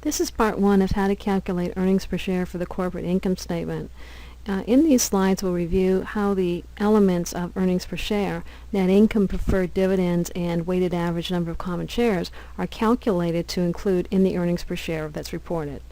This is part one of how to calculate earnings per share for the corporate income statement. In these slides, we'll review how the elements of earnings per share, net income, preferred dividends, and weighted average number of common shares are calculated to include in the earnings per share that's reported.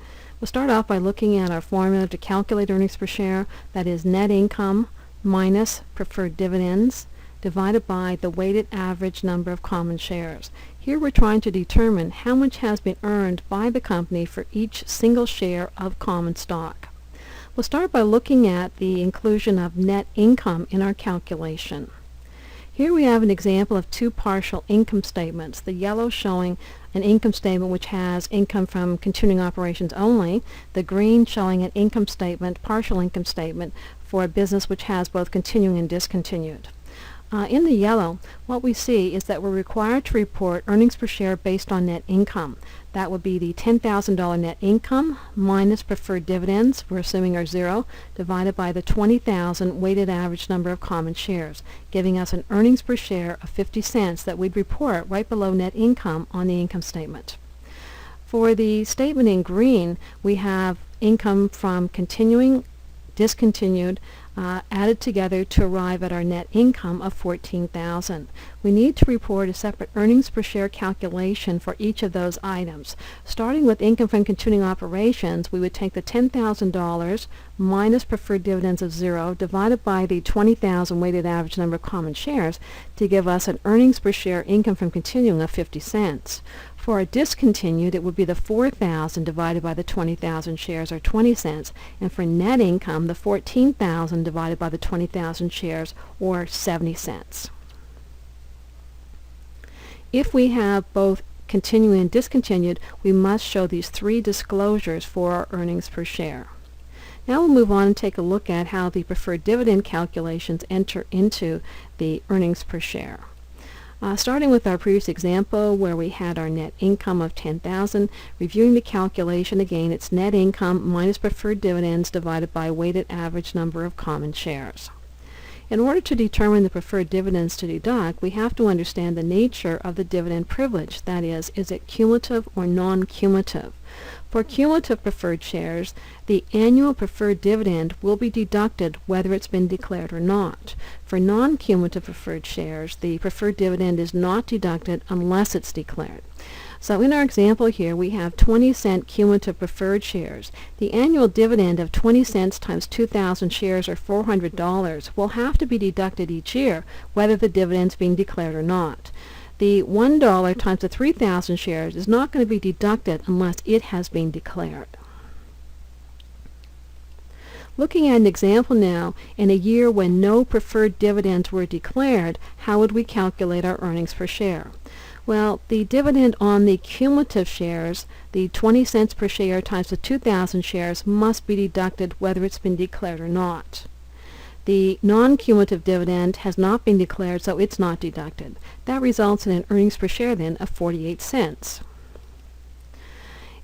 We'll start off by looking at our formula to calculate earnings per share, that is net income minus preferred dividends divided by the weighted average number of common shares. Here we're trying to determine how much has been earned by the company for each single share of common stock. We'll start by looking at the inclusion of net income in our calculation. Here we have an example of two partial income statements, the yellow showing an income statement which has income from continuing operations only, the green showing an income statement, partial income statement, for a business which has both continuing and discontinued. In the yellow, what we see is that we're required to report earnings per share based on net income. That would be the $10,000 net income minus preferred dividends, we're assuming are zero, divided by the 20,000 weighted average number of common shares, giving us an earnings per share of 50 cents that we'd report right below net income on the income statement. For the statement in green, we have income from continuing, discontinued, added together to arrive at our net income of $14,000. We need to report a separate earnings per share calculation for each of those items. Starting with income from continuing operations, we would take the $10,000 minus preferred dividends of zero divided by the 20,000 weighted average number of common shares to give us an earnings per share income from continuing of 50 cents. For a discontinued, it would be the 4,000 divided by the 20,000 shares, or 20 cents. And for net income, the 14,000 divided by the 20,000 shares, or 70 cents. If we have both continuing and discontinued, we must show these three disclosures for our earnings per share. Now we'll move on and take a look at how the preferred dividend calculations enter into the earnings per share. Starting with our previous example where we had our net income of $10,000, reviewing the calculation again, it's net income minus preferred dividends divided by weighted average number of common shares. In order to determine the preferred dividends to deduct, we have to understand the nature of the dividend privilege. That is it cumulative or non-cumulative? For cumulative preferred shares, the annual preferred dividend will be deducted whether it's been declared or not. For non-cumulative preferred shares, the preferred dividend is not deducted unless it's declared. So in our example here, we have 20-cent cumulative preferred shares. The annual dividend of 20 cents times 2,000 shares, or $400, will have to be deducted each year, whether the dividend's being declared or not. The $1 times the 3,000 shares is not going to be deducted unless it has been declared. Looking at an example now, in a year when no preferred dividends were declared, how would we calculate our earnings per share? Well, the dividend on the cumulative shares, the 20 cents per share times the 2,000 shares, must be deducted whether it's been declared or not. The non-cumulative dividend has not been declared, so it's not deducted. That results in an earnings per share then of 48 cents.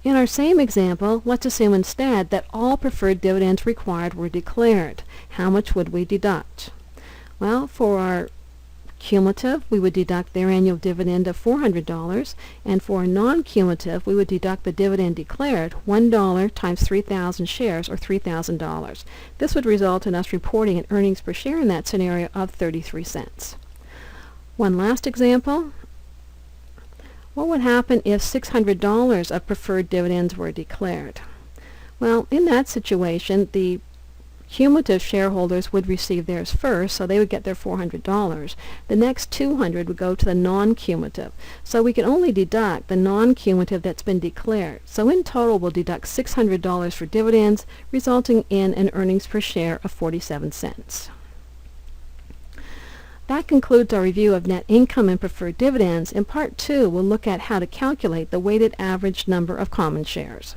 In our same example, let's assume instead that all preferred dividends required were declared. How much would we deduct? Well, for our cumulative, we would deduct their annual dividend of $400, and for non-cumulative, we would deduct the dividend declared, $1 times 3,000 shares, or $3,000. This would result in us reporting an earnings per share in that scenario of 33 cents. One last example. What would happen if $600 of preferred dividends were declared? Well, in that situation, the cumulative shareholders would receive theirs first, so they would get their $400. The next $200 would go to the non-cumulative. So we can only deduct the non-cumulative that's been declared. So in total, we'll deduct $600 for dividends, resulting in an earnings per share of 47 cents. That concludes our review of net income and preferred dividends. In part two, we'll look at how to calculate the weighted average number of common shares.